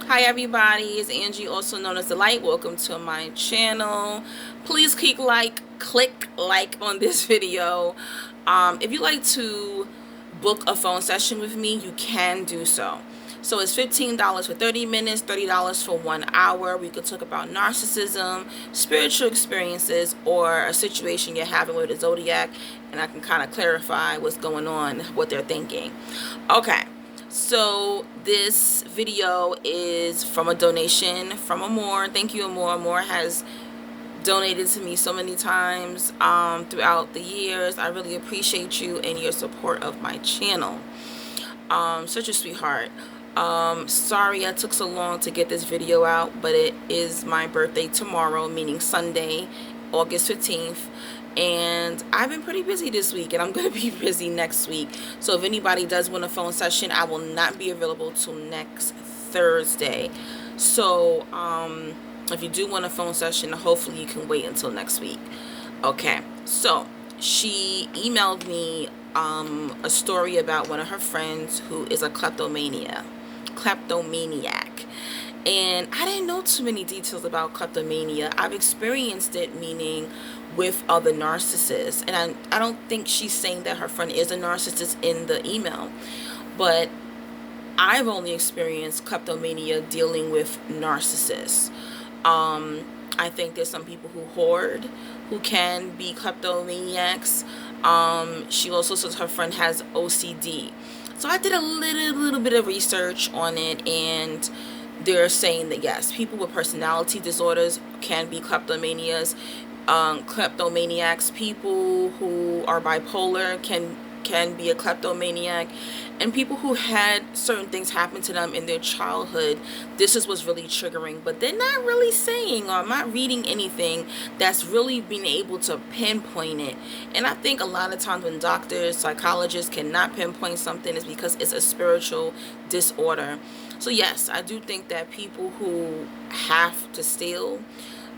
Hi everybody, it's Angie, also known as The Light. Welcome to my channel. Please click like on this video. If you'd like to book a phone session with me, you can do so. So it's $15 for 30 minutes, $30 for 1 hour. We could talk about narcissism, spiritual experiences, or a situation you're having with a zodiac, and I can kind of clarify what's going on, what they're thinking. Okay. So this video is from a donation from Amor. Thank you, Amor. Amor has donated to me so many times throughout the years. I really appreciate you and your support of my channel. Such a sweetheart. Sorry I took so long to get this video out, but it is my birthday tomorrow, meaning Sunday, August 15th. And I've been pretty busy this week, and I'm going to be busy next week. So if anybody does want a phone session, I will not be available till next Thursday. So if you do want a phone session, hopefully you can wait until next week. Okay, so she emailed me a story about one of her friends who is a kleptomaniac. And I didn't know too many details about kleptomania. I've experienced it, meaning with other narcissists. And I don't think she's saying that her friend is a narcissist in the email. But I've only experienced kleptomania dealing with narcissists. I think there's some people who hoard who can be kleptomaniacs. She also says her friend has OCD. So I did a little bit of research on it, and they're saying that yes, people with personality disorders can be kleptomanias. Kleptomaniacs, people who are bipolar can be a kleptomaniac, and people who had certain things happen to them in their childhood, this is what's really triggering. But they're not really saying, or I'm not reading anything that's really being able to pinpoint it. And I think a lot of times when doctors, psychologists cannot pinpoint something, is because it's a spiritual disorder. So yes, I do think that people who have to steal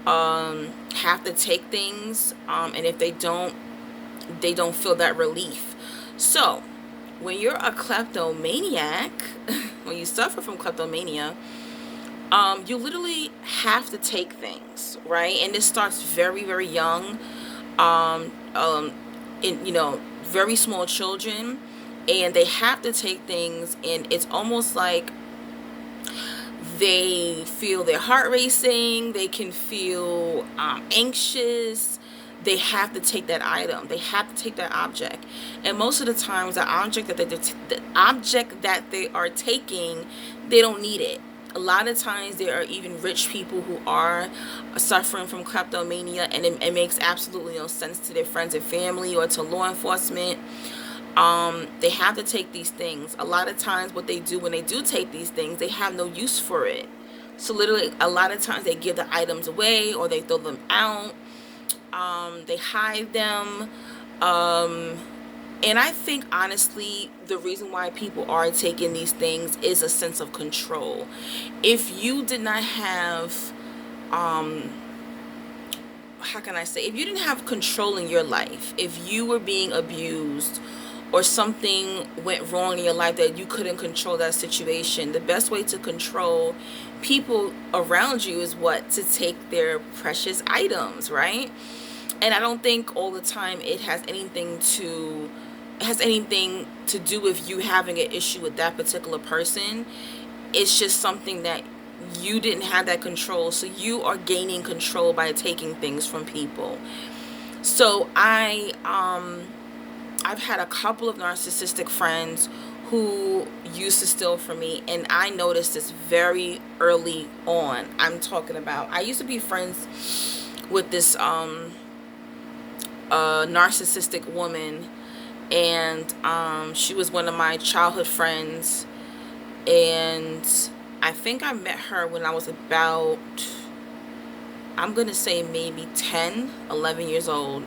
have to take things, and if they don't feel that relief. So when you're a kleptomaniac, when you suffer from kleptomania, you literally have to take things, right? And this starts very young, in very small children, and they have to take things, and it's almost like they feel their heart racing, they can feel anxious. They have to take that item, they have to take that object. And most of the times the object that they are taking, they don't need it. A lot of times there are even rich people who are suffering from kleptomania, and it makes absolutely no sense to their friends and family or to law enforcement. They have to take these things. A lot of times what they do when they do take these things, they have no use for it. So literally a lot of times they give the items away, or they throw them out. They hide them. And I think honestly the reason why people are taking these things is a sense of control. If you did not have how can I say, if you didn't have control in your life, if you were being abused, or something went wrong in your life that you couldn't control that situation, the best way to control people around you is what? To take their precious items, right? And I don't think all the time it has anything to do with you having an issue with that particular person. It's just something that you didn't have that control, so you are gaining control by taking things from people. So I've had a couple of narcissistic friends who used to steal from me, and I noticed this very early on. I'm talking about, I used to be friends with this narcissistic woman, and she was one of my childhood friends, and I think I met her when I was about, I'm gonna say maybe 10-11 years old.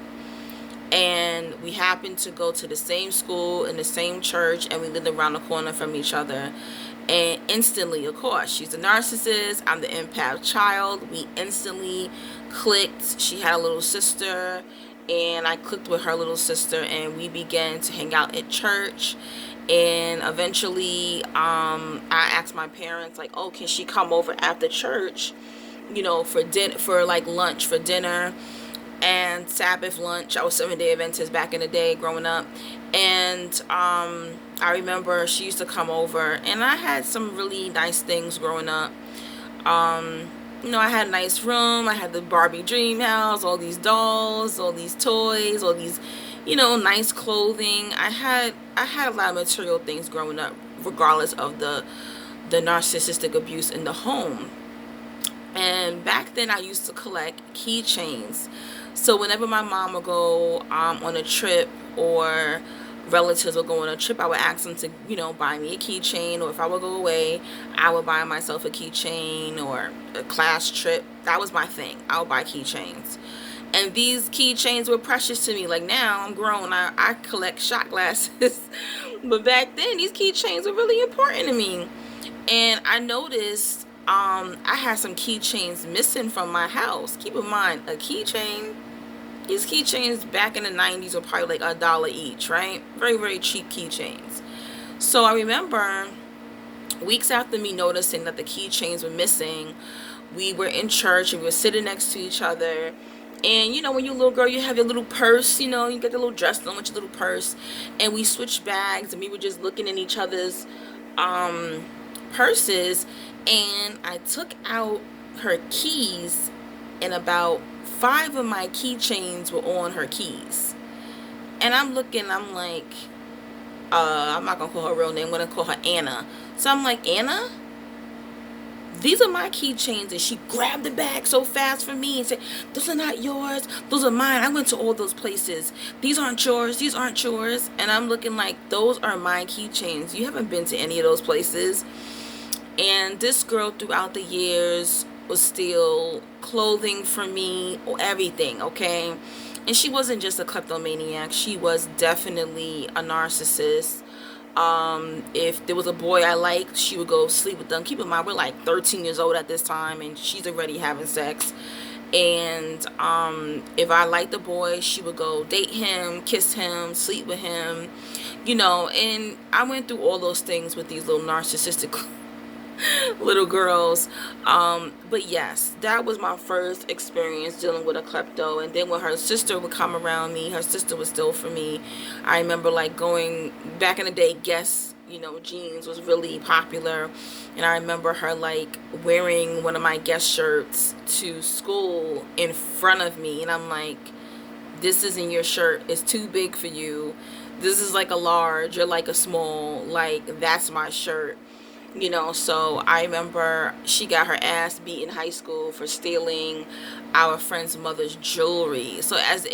And we happened to go to the same school in the same church, and we lived around the corner from each other. And instantly, of course, she's a narcissist, I'm the empath child, we instantly clicked. She had a little sister, and I clicked with her little sister, and we began to hang out at church. And eventually, I asked my parents, like, oh, can she come over after church, for dinner, for like lunch, for dinner and Sabbath lunch. I was 7 Day Adventist back in the day growing up. And I remember she used to come over, and I had some really nice things growing up. I had a nice room. I had the Barbie dream house, all these dolls, all these toys, all these, nice clothing. I had a lot of material things growing up, regardless of the narcissistic abuse in the home. And back then, I used to collect keychains. So whenever my mom would go on a trip, or relatives would go on a trip, I would ask them to, buy me a keychain. Or if I would go away, I would buy myself a keychain, or a class trip. That was my thing. I would buy keychains. And these keychains were precious to me. Like, now I'm grown, I collect shot glasses. But back then, these keychains were really important to me. And I noticed I had some keychains missing from my house. Keep in mind, a keychain, these keychains back in the 90s were probably like $1 each, right? Very, very cheap keychains. So I remember weeks after me noticing that the keychains were missing, we were in church and we were sitting next to each other. And when you're a little girl, you have your little purse, you get the little dress on with your little purse. And we switched bags, and we were just looking in each other's purses. And I took out her keys, and about 5 of my keychains were on her keys. And I'm looking, I'm like, I'm not gonna call her real name, I'm gonna call her Anna. So I'm like, Anna, these are my keychains. And she grabbed the bag so fast for me and said, those are not yours, those are mine. I went to all those places. These aren't yours, these aren't yours. And I'm looking like, those are my keychains. You haven't been to any of those places. And this girl, throughout the years, was still clothing for me, or everything, okay? And she wasn't just a kleptomaniac. She was definitely a narcissist. If there was a boy I liked, she would go sleep with them. Keep in mind, we're like 13 years old at this time, and she's already having sex. And if I liked the boy, she would go date him, kiss him, sleep with him, And I went through all those things with these little narcissistic little girls. But yes, that was my first experience dealing with a klepto. And then when her sister would come around me, her sister was still for me. I remember like going back in the day, Guess, jeans was really popular. And I remember her like wearing one of my Guess shirts to school in front of me. And I'm like, this isn't your shirt. It's too big for you. This is like a large. You're like a small. Like, that's my shirt. So I remember she got her ass beat in high school for stealing our friend's mother's jewelry. So as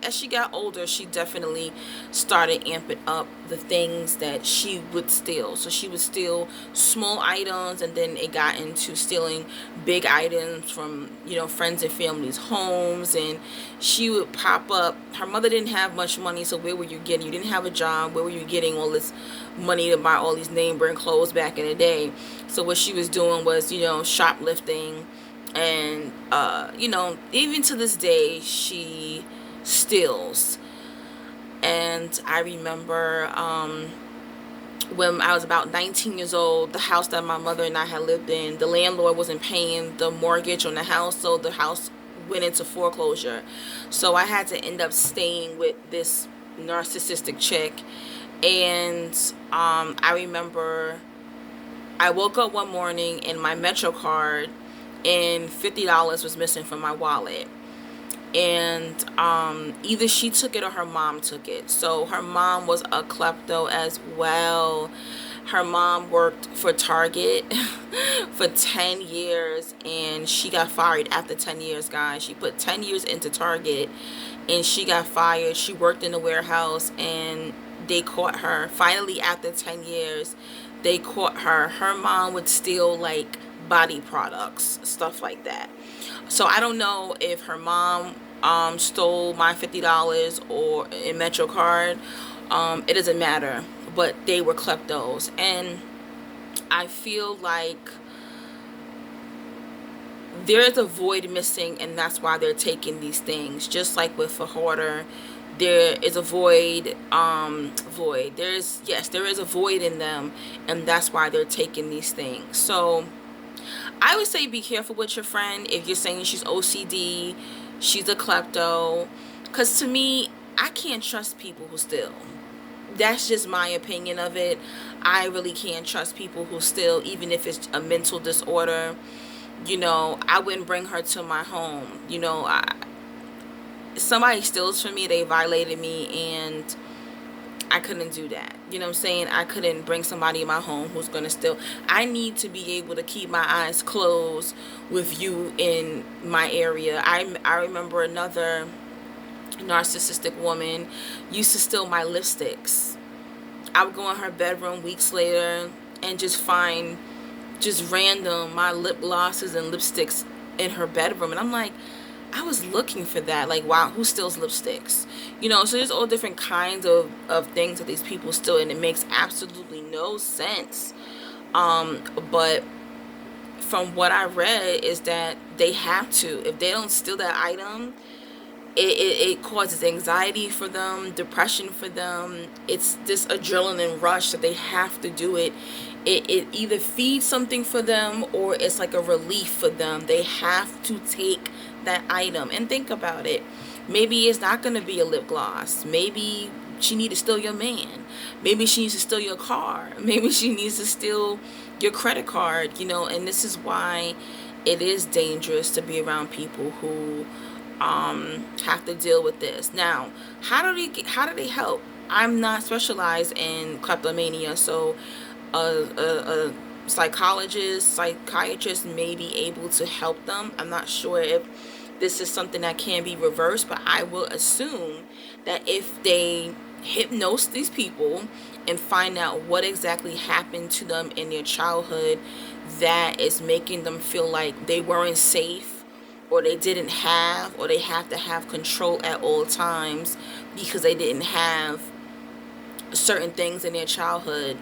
she got older, she definitely started amping up the things that she would steal. So she would steal small items, and then it got into stealing big items from, friends and family's homes. And she would pop up. Her mother didn't have much money, so where were you getting? You didn't have a job. Where were you getting all this money to buy all these name brand clothes back in the day? So what she was doing was, shoplifting. And even to this day, she steals. And I remember when I was about 19 years old, the house that my mother and I had lived in, the landlord wasn't paying the mortgage on the house, so the house went into foreclosure. So I had to end up staying with this narcissistic chick. And I remember I woke up one morning and my Metro card and $50 was missing from my wallet. And either she took it or her mom took it. So her mom was a klepto as well. Her mom worked for Target for 10 years, and she got fired after 10 years, guys. She put 10 years into Target, and she got fired. She worked in the warehouse, and they caught her. Finally, after 10 years, they caught her. Her mom would steal, like, body products, stuff like that. So I don't know if her mom stole my $50 or a Metro card. It doesn't matter. But they were kleptos. And I feel like there is a void missing, and that's why they're taking these things. Just like with a hoarder, there is a void. There is a void in them, and that's why they're taking these things. So I would say be careful with your friend if you're saying she's OCD, she's a klepto, because to me, I can't trust people who steal. That's just my opinion of it. I really can't trust people who steal, even if it's a mental disorder. I wouldn't bring her to my home. Somebody steals from me, they violated me, and I couldn't do that. You know what I'm saying? I couldn't bring somebody in my home who's going to steal. I need to be able to keep my eyes closed with you in my area. I remember another narcissistic woman used to steal my lipsticks. I would go in her bedroom weeks later and just find just random my lip glosses and lipsticks in her bedroom, and I'm like, I was looking for that. Like, wow, who steals lipsticks? So there's all different kinds of things that these people steal, and it makes absolutely no sense. But from what I read is that they have to. If they don't steal that item, it causes anxiety for them, depression for them. It's this adrenaline rush that they have to do it. It either feeds something for them, or it's like a relief for them. They have to take that item. And think about it. Maybe it's not going to be a lip gloss. Maybe she needs to steal your man. Maybe she needs to steal your car. Maybe she needs to steal your credit card, and this is why it is dangerous to be around people who have to deal with this. Now, how do they help? I'm not specialized in kleptomania, so a psychiatrist may be able to help them. I'm not sure if this is something that can be reversed, but I will assume that if they hypnose these people and find out what exactly happened to them in their childhood that is making them feel like they weren't safe, or they didn't have, or they have to have control at all times because they didn't have certain things in their childhood.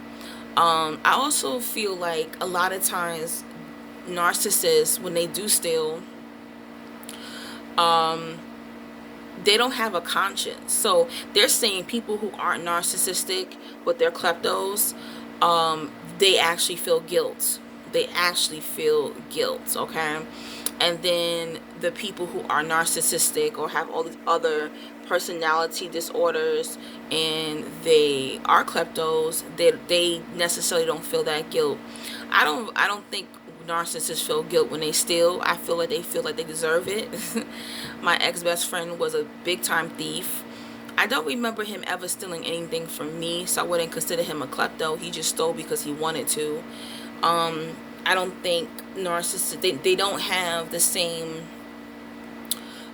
I also feel like a lot of times narcissists, when they do steal, they don't have a conscience. So they're saying people who aren't narcissistic but they're kleptos, they actually feel guilt. They actually feel guilt, okay? And then the people who are narcissistic or have all these other personality disorders and they are kleptos, they necessarily don't feel that guilt. I don't think narcissists feel guilt when they steal. I feel like they feel like they deserve it. My ex-best friend was a big time thief. I don't remember him ever stealing anything from me, so I wouldn't consider him a klepto. He just stole because he wanted to. I don't think narcissists, they don't have the same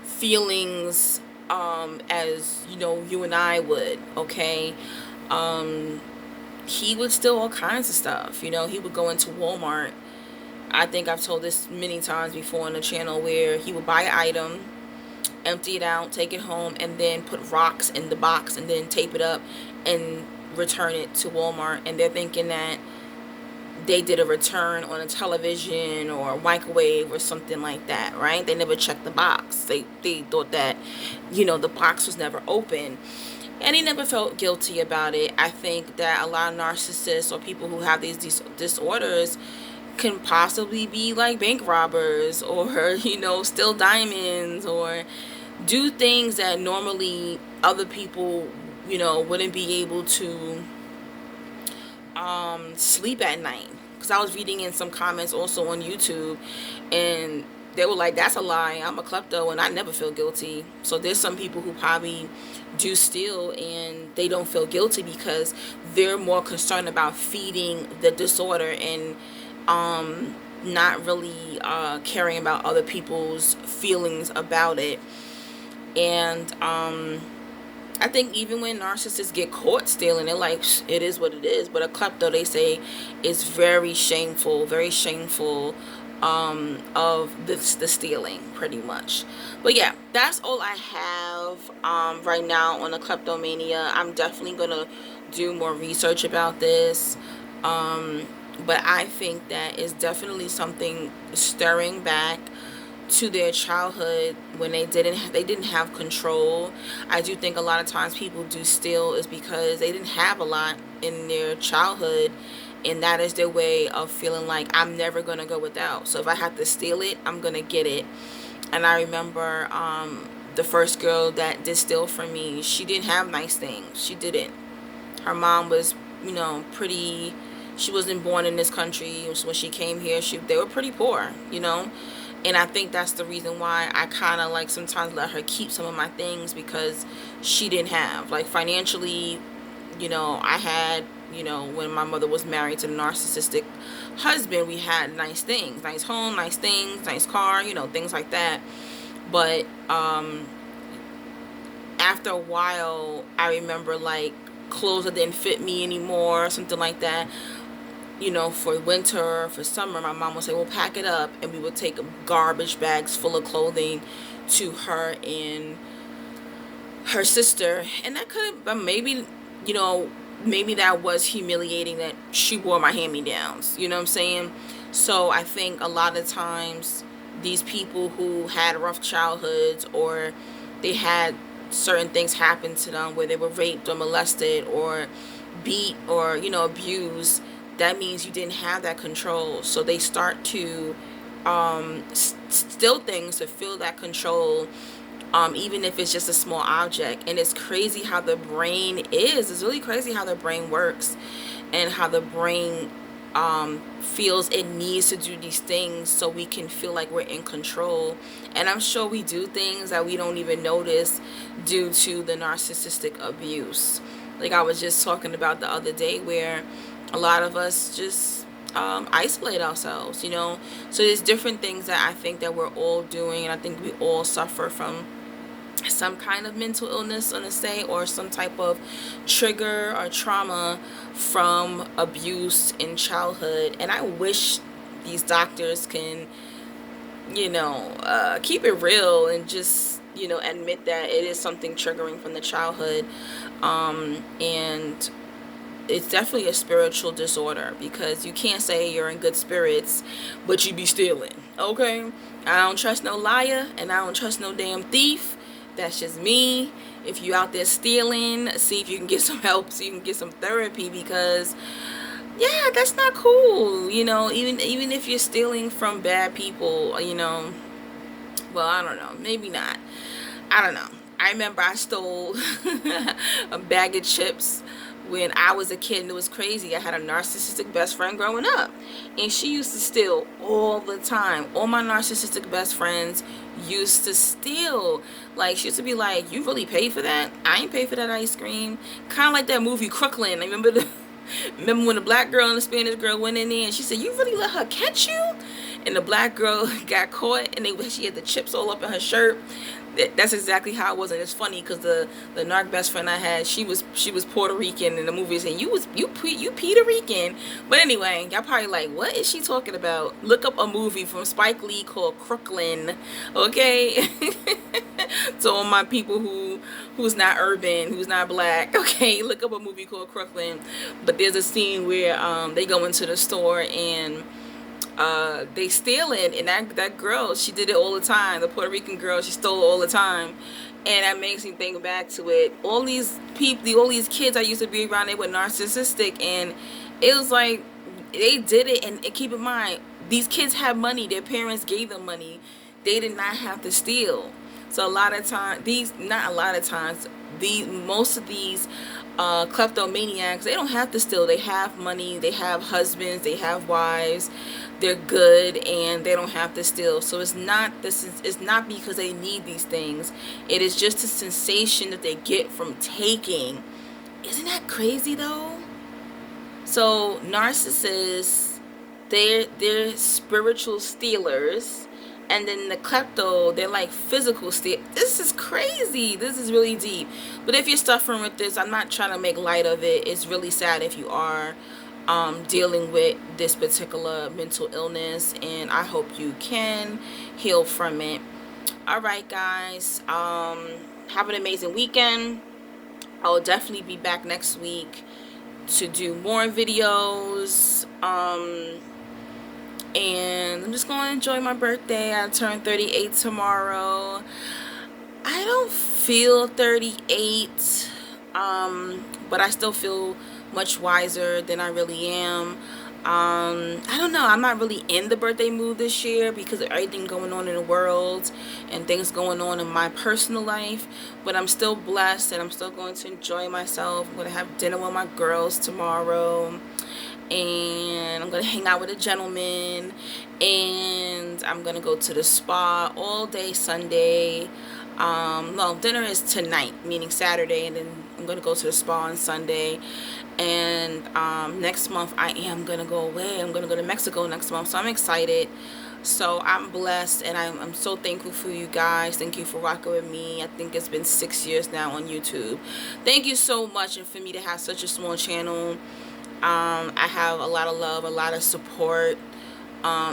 feelings as you and I would, okay? He would steal all kinds of stuff. He would go into Walmart. I think I've told this many times before on the channel, where he would buy an item, empty it out, take it home, and then put rocks in the box and then tape it up and return it to Walmart. And they're thinking that they did a return on a television or a microwave or something like that, right? They never checked the box. They thought that, the box was never open. And he never felt guilty about it. I think that a lot of narcissists or people who have these disorders can possibly be like bank robbers, or, steal diamonds, or do things that normally other people, wouldn't be able to sleep at night. Because I was reading in some comments also on YouTube, and they were like, that's a lie, I'm a klepto and I never feel guilty. So there's some people who probably do steal and they don't feel guilty because they're more concerned about feeding the disorder and not really caring about other people's feelings about it. And I think even when narcissists get caught stealing, they're like, it is what it is. But a klepto, they say, is very shameful of the stealing, pretty much. But yeah, that's all I have right now on the kleptomania. I'm definitely going to do more research about this. But I think that is definitely something stirring back to their childhood when they didn't have control. I do think a lot of times people do steal is because they didn't have a lot in their childhood, and that is their way of feeling like, I'm never gonna go without, so if I have to steal it, I'm gonna get it. And I remember the first girl that did steal from me, she didn't have nice things. She didn't. Her mom was, pretty. She wasn't born in this country. So when she came here, they were pretty poor, And I think that's the reason why I kind of like sometimes let her keep some of my things, because she didn't have, like, financially, I had, when my mother was married to the narcissistic husband, we had nice things, nice home, nice things, nice car, things like that. But after a while, I remember, like, clothes that didn't fit me anymore, something like that. For winter, for summer, my mom would say, well, pack it up. And we would take garbage bags full of clothing to her and her sister. And that could have been maybe that was humiliating, that she wore my hand-me-downs. You know what I'm saying? So I think a lot of times these people who had rough childhoods, or they had certain things happen to them where they were raped or molested or beat or, abused, that means you didn't have that control. So they start to steal things to feel that control, even if it's just a small object. And it's crazy how the brain is. It's really crazy how the brain works, and how the brain feels it needs to do these things so we can feel like we're in control. And I'm sure we do things that we don't even notice due to the narcissistic abuse. Like I was just talking about the other day, where a lot of us just isolate ourselves, So there's different things that I think that we're all doing, and I think we all suffer from some kind of mental illness, let's say, or some type of trigger or trauma from abuse in childhood. And I wish these doctors can, keep it real and just, admit that it is something triggering from the childhood. And it's definitely a spiritual disorder, because you can't say you're in good spirits but you be stealing. Okay, I don't trust no liar, and I don't trust no damn thief. That's just me. If you out there stealing, see if you can get some help, so you can get some therapy, because yeah, that's not cool. Even if you're stealing from bad people, well, I don't know, maybe not, I don't know. I remember I stole a bag of chips when I was a kid, and it was crazy. I had a narcissistic best friend growing up, and she used to steal all the time. All my narcissistic best friends used to steal. Like, she used to be like, you really paid for that? I ain't paid for that ice cream. Kind of like that movie Crooklyn. Remember when the black girl and the Spanish girl went in there, and she said, you really let her catch you? And the black girl got caught, and she had the chips all up in her shirt. That's exactly how it was. And it's funny because the narc best friend I had, she was Puerto Rican in the movie, saying you Puerto Rican. But anyway, y'all probably like, what is she talking about? Look up a movie from Spike Lee called Crooklyn, okay? So all my people who's not urban, who's not black, okay, look up a movie called Crooklyn. But there's a scene where they go into the store and they steal it, and that girl, she did it all the time. The Puerto Rican girl, she stole all the time. And that makes me think back to it. All these people, all these kids I used to be around, they were narcissistic, and it was like they did it. And keep in mind, these kids have money. Their parents gave them money. They did not have to steal. So a lot of times, most of these kleptomaniacs, they don't have to steal. They have money, they have husbands, they have wives, they're good, and they don't have to steal. So it's not because they need these things. It is just a sensation that they get from taking. Isn't that crazy though? So narcissists, they're spiritual stealers. And then the klepto, they're like physical steal. This is crazy. This is really deep. But if you're suffering with this, I'm not trying to make light of it. It's really sad if you are dealing with this particular mental illness. And I hope you can heal from it. All right, guys. Have an amazing weekend. I'll definitely be back next week to do more videos. And I'm just going to enjoy my birthday. I turn 38 tomorrow. I don't feel 38, but I still feel much wiser than I really am. I don't know. I'm not really in the birthday mood this year because of everything going on in the world and things going on in my personal life. But I'm still blessed and I'm still going to enjoy myself. I'm going to have dinner with my girls tomorrow. And I'm gonna hang out with a gentleman, and I'm gonna go to the spa all day Sunday. No, dinner is tonight, meaning Saturday, and then I'm gonna go to the spa on Sunday. And next month I am gonna go away. I'm gonna go to Mexico next month, so I'm excited. So I'm blessed, and I'm so thankful for you guys. Thank you for rocking with me. I think it's been 6 years now on YouTube. Thank you so much, and for me to have such a small channel. I have a lot of love, a lot of support,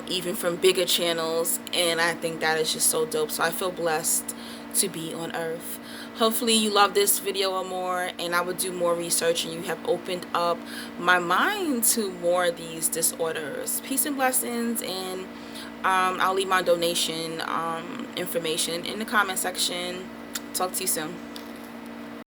even from bigger channels, and I think that is just so dope. So I feel blessed to be on earth. Hopefully you love this video or more, and I will do more research, and you have opened up my mind to more of these disorders. Peace and blessings, and I'll leave my donation information in the comment section. Talk to you soon.